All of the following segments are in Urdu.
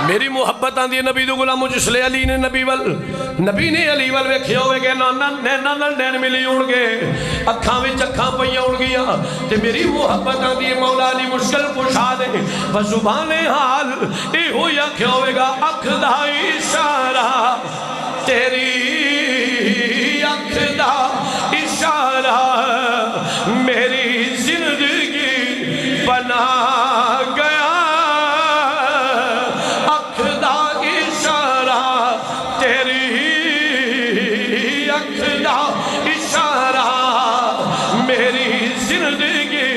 میری محبت آندی ہے نبی دو غلاموں جسلے علی نے نبی نے علی ول ویکھیا ہوئے کہ نینا نال نین ملی ہون گے اکھاں وچ اکھاں پئیاں ہون گیاں تے میری محبت آندی ہے مولا علی مشکل کشا دے بس زبان حال اے ہوئی آکھیا ہوئے گا اکھ دا اشارہ تیری اکھ دا اشارہ میری زندگی بنا گیا اکھ دا اشارہ تیری اکھ دا اشارہ میری زندگی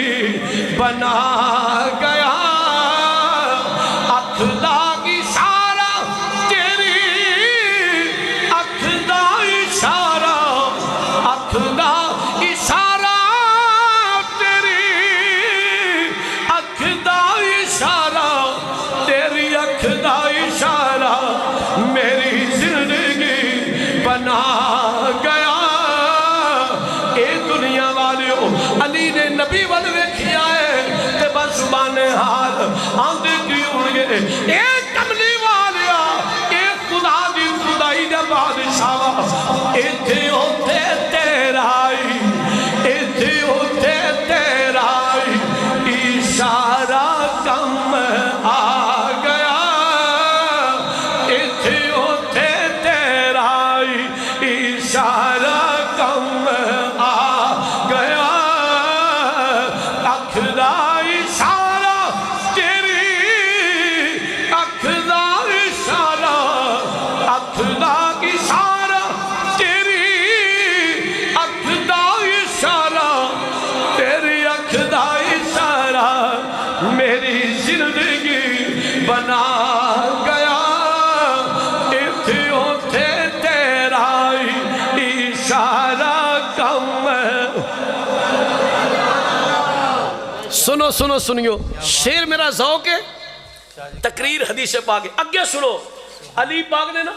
بنا گیا اکھ دا اشارہ تیری اکھ دا اشارہ اکھ دا اشارہ تیری اکھ دا اشارہ تیری اکھ دا اشارہ میری زندگی بنا گیا اے دنیا والیو علی نے نبی ول ویکھیا ہے تے بس زبان حال آندے کی ہون گے اے کملی والیا اے خدا دی خدائی دا بادشاہ ایتھے ہوتے تیرائی ایتھے ہوتے تیرائی اشارہ کم آ گیا ایتھے ہوتے تیرائی اشارہ کم آ گیا اکھ دا اشارہ تیری اکھ دا اشارہ اکھ دا اشارہ تیری اکھ دا اشارہ تیری اکھ دا اشارہ میری زندگی بنا گیا ایتھے ہوتے تیرائی اشارہ کم سنو سنو سنیو شیر میرا ذوق ہے تقریر حدیث پاک ہے اگے سنو علی پاک نے نا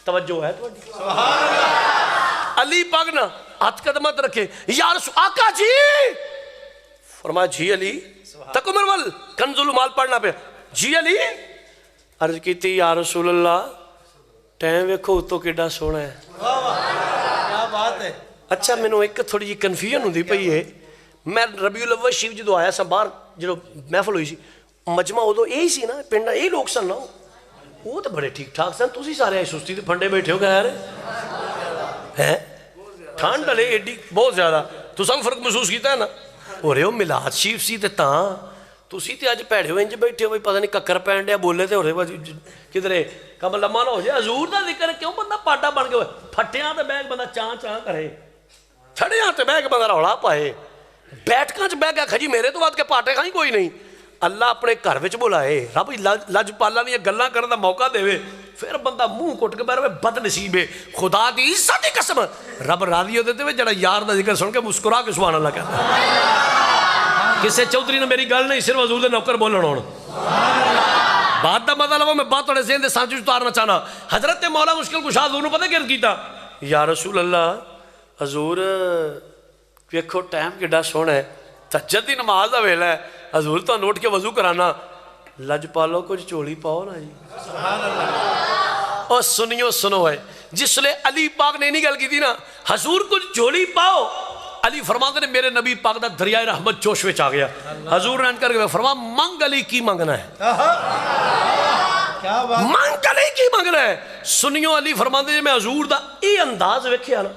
توجہ ہے علی پاک نا ہاتھ قدمت رکھے یا رسول آقا جی فرمایا جی علی تکمر ول کنز المال پڑھنا پہ جی علی عرض کیتی یا رسول اللہ ٹائم ویکھو تو کیڈا سونا ہے کیا بات ہے اچھا میں نے ایک تھوڑی جی کنفیوژن ہوندی پئی ہے میں ربیع الاول شریف جدو آیا سا باہر جدو محفل ہوئی سی مجمع ادو یہی سی نا پنڈ یہی لوگ سن نا وہ تو بڑے ٹھیک ٹھاک سن تسی سارے آئے سستی تے پھنڈے بیٹھے ہو گئے یار ہیں ٹھنڈ ڈلے ایڈی بہت زیادہ تو سب فرق محسوس کیتا ہے نا ہو رہے ہو میلاد شریف سی تے تاں تسی تے اج پیڑے ہوئے انج بیٹھے ہوئے پتہ نہیں ککر پین ڈیا بولے تے ہو رہے کدھرے کم لمحہ نہ ہو جائے حضور دا ذکر کیوں بندہ پاٹا بن کے ہوئے پھٹیاں تے بیگ بندہ چاں چاں کرے چھڑیاں تے بیگ بندہ روڑا پائے بیٹھ کانچ بیگ آکھا جی میرے تو بات کے پاٹے کھائیں کوئی نہیں اللہ اپنے گھر وچ بلائے رب لج پالا نہیں گلاں کرنے دا موقع دے پھر بندہ منہ کٹ کے بیٹھے بد نصیب ہے خدا دی عزت دی قسم رب راضی ہو دیتے ہوئے جڑا یار دا ذکر سن کے مسکرا کے سبحان اللہ کہتا ہے کسے چودھری نے میری گل نہیں صرف حضور دے نوکر بولن ہون بات دا مطلب میں بات تھوڑے ذہن دے سانچ اتارنا چاہنا حضرت مولا مشکل کشا حضور نے پتہ کیا کیتا یا رسول اللہ حضور ویکھو ٹائم کیڈا سونا ہے تہجد دی نماز دا ویلا ہے حضور تو نوٹ کے وضو کرانا لج پالو کچھ چولی پاؤ نا جی سبحان اللہ اور سنیو سنو ہے جس لئے علی پاک نے نہیں گل کی تھی نا حضور کچھ چولی پاؤ علی فرماتے نے میرے نبی پاک دا دریائے رحمت جوش وچ آ گیا حضور نے کر کے فرما منگ علی کی منگنا ہے منگ علی کی منگنا ہے سنیو علی فرماتے نے میں حضور دا ای انداز ویکھیا نا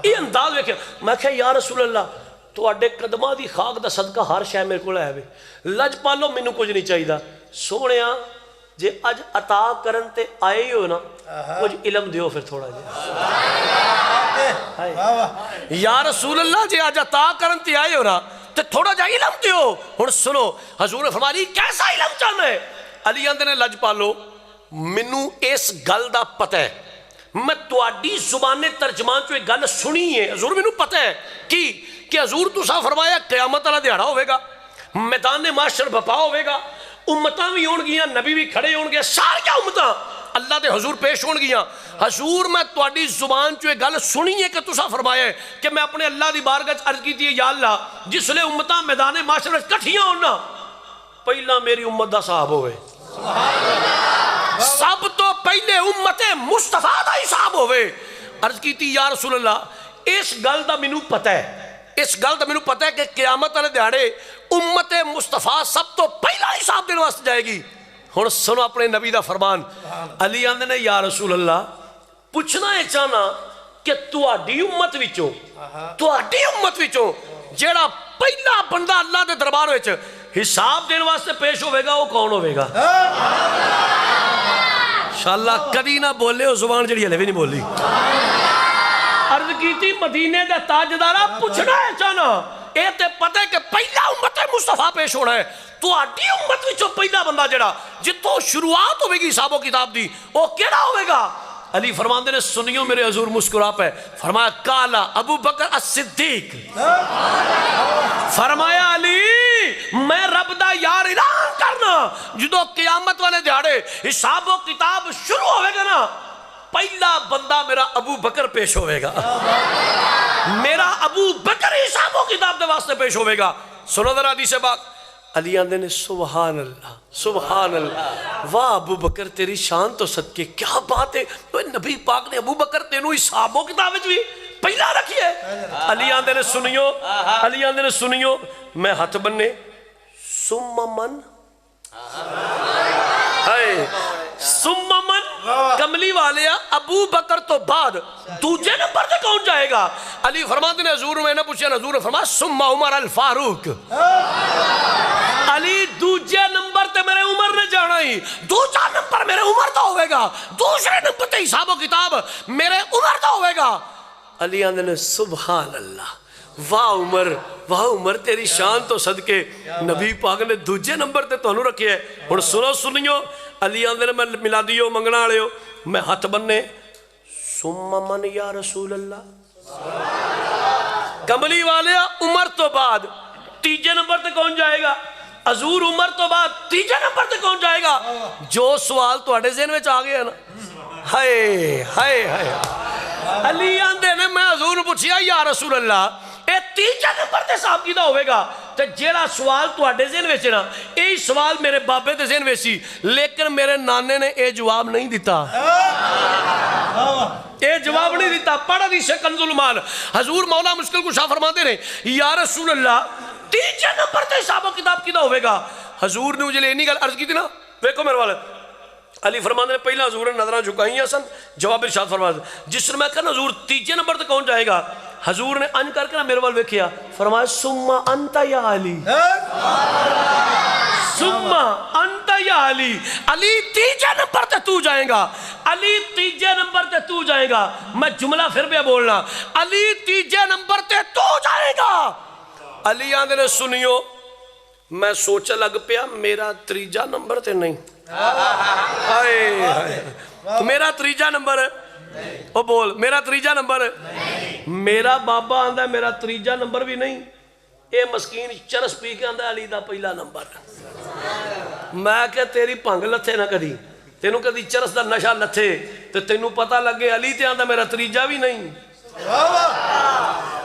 یہ انداز ویکھیا میں کہا یا رسول اللہ تو اڈے قدمہ دی خاک دا صدقہ ہر شے میرے کو لے لج پالو مینوں کچھ نہیں چاہیے سونیا جے اج عطا کرن تے آئے ہو نا کچھ علم دیو پھر تھوڑا جی یا رسول اللہ جے اج عطا کرن تے آئے ہو نا تے تھوڑا جا علم دیو ہن سنو حضور نے فرمایا کیسا علم چاہنا ہے علی آندے نے لج پالو مینوں اس گل دا پتہ ہے میں تواڈی زبان ترجمان چو ایک گل سنی ہے حضور مینوں پتہ ہے کہ حضور تسا فرمایا قیامت والا دیہڑا ہوئے گا میدان معاشر بپا ہوئے گا امتاں بھی ہون گیاں نبی بھی کھڑے ہون گے ساری امتاں اللہ دے حضور پیش ہون گیاں حضور میں تواڈی زبان چو ایک گل سنی ہے کہ تسا فرمایا ہے کہ میں اپنے اللہ دی بارگاہ عرض کیتی ہے یا اللہ جس لئے امتاں میدان معاشر کٹھیاں ہونا پہلا میری امت دا صاحب ہوئے پہلے امت مصطفیٰ دا حساب ہوئے. عرض کی تھی یا رسول اللہ اس گل دا مینوں پتہ ہے, اس گل دا مینوں پتہ ہے کہ قیامت والے دیہاڑے امت مصطفیٰ سب تو پہلا حساب دینے واسطے جائے گی. ہن سنو اپنے نبی دا فرمان. علی آندے نے یا رسول اللہ پوچھنا ہے چاہنا کہ تہاڈی امت وچوں جیڑا پہلا بندہ اللہ دے دربار وچ حساب دین واسطے پیش ہوئے گا وہ کون ہوئے گا؟ انشاءاللہ کدی نہ بولے وہ زبان جڑی ہلے بھی نہیں بولی. عرض کی تھی مدینے دا تاجدارہ پوچھنا ہے چاہنا اے تے پتہ ہے کہ پہلا امت مصطفیٰ پیش ہونا ہے. تو آڈی امت وچوں پہلا بندہ جڑا جتوں شروعات ہوئے گی حساب و کتاب دی وہ کیڑا ہوئے گا؟ علی فرماندے نے سنیوں میرے حضور مسکرا پہ فرمایا کالا ابو بکر الصدیق. فرمایا علی میں رب دا یار اعلان کرنا جدو قیامت والے دیہاڑے حساب و کتاب شروع ہوئے گا نا پہلا بندہ میرا ابو بکر پیش ہوئے گا. میرا ابو بکر حساب و کتاب دے واسطے پیش ہوئے گا. سنو ذرا حدیث پاک. علی آندے نے سبحان اللہ سبحان اللہ واہ ابو بکر تیری شان تو صدقے کیا بات ہے. نبی پاک نے ابو بکر تینوں حساب و کتاب بھی پہلا رکھی ہے. علی آندے نے سنیو, علی آندے نے سنیو میں ہاتھ بننے ثم من ثم من کملی والے ابو بکر تو بعد دوجے نمبر تے کون جائے گا؟ علی فرماتے نے حضور میں نے پوچھا, حضور نے فرمایا ثم عمر الفاروق. علی دوجے نمبر تے میرے عمر نے جانا ہی, دوجا نمبر میرے عمر تو ہوئے گا, دوسرے نمبر تے حساب و کتاب میرے عمر تو ہوئے گا. علی آندے نے سبحان اللہ واہ عمر تیری شان تو صدقے نبی پاک نے دوجے نمبر تے تو رکھے ہے. اور سنو علی آندے نے میں ملادیو منگنا آلے ہو میں ہاتھ بننے ثم من یا رسول اللہ. کملی والے عمر تو بعد تیجے نمبر تے کون جائے گا؟ حضور عمر تو بعد تیجے نمبر تے کون جائے گا؟ جو سوال تواڈے ذہن وچ آ گیا نا ہائے ہائے ہائے. علی آندے نے میں حضور پوچھیا یا رسول اللہ اے تیجے نمبر تے صاحب کیدا ہوئے گا؟ تے جیڑا سوال تواڈے ذہن وچ نا اے سوال میرے بابے دے ذہن وچ سی لیکن میرے نانے نے اے جواب نہیں دیتا. اے جواب نہیں دیتا. پڑھ حدیث کنز المال. حضور مولا مشکل کشا فرماتے ہیں یا رسول اللہ تیجے نمبر تے حساب و کتاب کیدا ہوئے گا؟ حضور نے مجھے لینی گل عرض کی تھی نا دیکھو میرے والے. علی فرماندے نے پہلا حضور نے نظریں جھکائی ہیں سن جواب ارشاد فرمایا جس نے میں کہا حضور تیجے نمبر تے کون جائے گا؟ حضور نے ان کر کے نا میرے وال ویکھیا فرمایا ثم انت یا علی ثم انت یا علی. علی تیجے نمبر تے تو جائے گا, علی تیجے نمبر تے تو جائے گا. میں جملہ پھر بھی بولنا علی تیجے نمبر تے تو جائے گا. علی آندے نے سنیو میں سوچا لگ پیا میرا تیجا نمبر تے نہیں میرا تیجا نمبر او بول میرا تیجا نمبر میرا بابا آندا میرا تیجا نمبر بھی نہیں. اے مسکین چرس پی کے آندا علی دا پہلا نمبر. میں کہ تیری پنگ لتھے نہ کدی تینوں کدی چرس دا نشہ لتھے تے تینوں پتہ لگے علی تے آندا میرا تیجا بھی نہیں.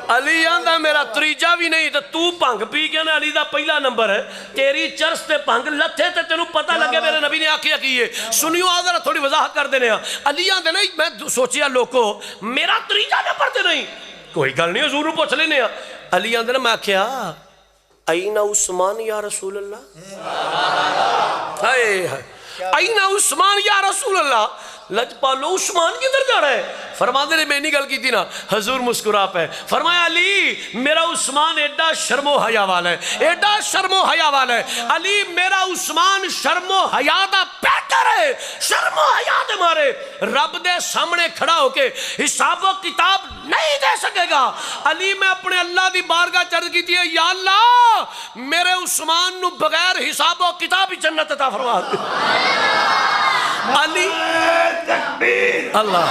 علی آندا میرا تیجا بھی نہیں تے تو پنگ پی کے نا علی دا پہلا نمبر ہے. تیری چرس تے پنگ لتھے تے تینوں پتہ لگے میرے نبی نے آکھیا کی ہے. سنیو آ ذرا تھوڑی وضاحت کر دینے ہیں. علی آندے نہیں میں سوچیا لوکو میرا تیجا نمبر تے نہیں کوئی گل نہیں حضور نوں پوچھ لینے ہیں. علی آندے نے میں کیا اینا عثمان یا رسول اللہ ہائے ہائے اینا عثمان یا رسول اللہ. لجپالو عثمان کدھر جا رہا ہے؟ فرماندے نے میں نہیں گل کی تھی نا حضور مسکرا پہ فرمایا علی میرا عثمان ایڈا شرم و حیا والا ہے, ایڈا شرم و حیا والا ہے. علی میرا عثمان شرم و حیا دا پیکر ہے. شرم و حیا دے مارے رب دے سامنے کھڑا ہو کے حساب و کتاب نہیں دے سکے گا. علی میں اپنے اللہ دی بارگاہ چرد کی تھی یا اللہ میرے عثمان نو بغیر حساب و کتاب ہی جنت عطا فرما دے. علی تکبیر اللہ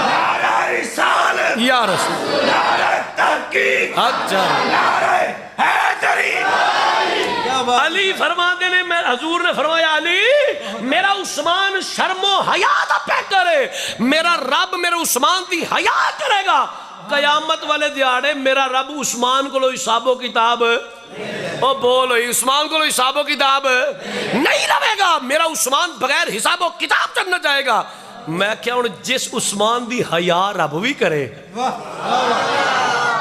نعرہ رسالت یا رسول نعرہ تحقیق نعرہ حیدری. علی فرماتے نے حضور نے فرمایا علی میرا عثمان شرم و حیا دا پیکر ہے. میرا رب میرے عثمان دی حیا کرے گا. قیامت والے دیاڑے میرا رب عثمان کو حساب و کتاب او بولو عثمان کو حساب و کتاب نہیں لوے گا. میرا عثمان بغیر حساب و کتاب جنت جائے گا. میں کیا ہوں جس عثمان دی حیا رب بھی کرے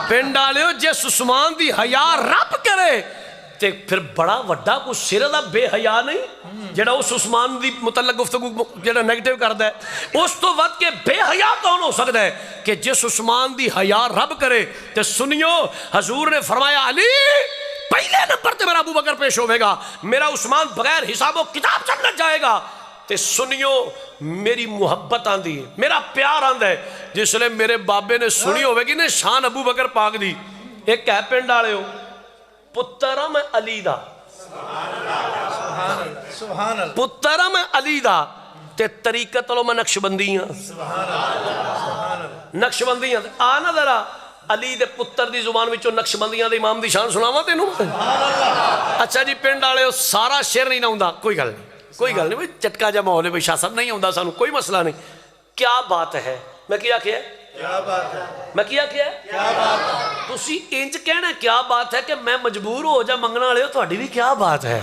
پنڈ والےو جس عثمان دی حیا رب کرے تے پھر بڑا وڈا کوئی سر دا بے حیا نہیں جڑا اس عثمان دی متعلق گفتگو جڑا نیگیٹو کردا ہے. اس تو ود کے بے حیا کون ہو سکتا ہے کہ جس عثمان دی حیا رب کرے. تے سنیو حضور نے فرمایا علی پہلے نمبر تے میرا ابو بکر پیش ہوئے گا. میرا عثمان بغیر حساب و کتاب جنت جائے گا. تے سنیو میری محبت آندی ہے میرا پیار آندا ہے جس لئے میرے بابے نے سنی ہوئے گی نے شان ابو بکر پاک دی. ایک ہے پنڈ والے ہو پترا میں علی دا سبحان اللہ پترا میں علی دا تے طریقت لو میں نقش بندیاں نقش بندیاں آنا ذرا علی دے پتر دی زبان وچوں نقش بندیاں دے امام دی شان سناواں تینوں. اچھا جی پنڈ والے ہو سارا شعر نہیں نہ ہوندا کوئی گل نہیں کوئی گل نہیں بھائی چٹکا جا ماحول ہے بھائی شاہ صاحب نہیں ہوندا سانو کوئی مسئلہ نہیں. کیا بات ہے میں کیا ہے کیا بات ہے میں کیا ہے کیا بات ہے تسی انج کہنا کیا بات ہے کہ میں مجبور ہو جا منگنا والے ہو تہاڈی بھی کیا بات ہے.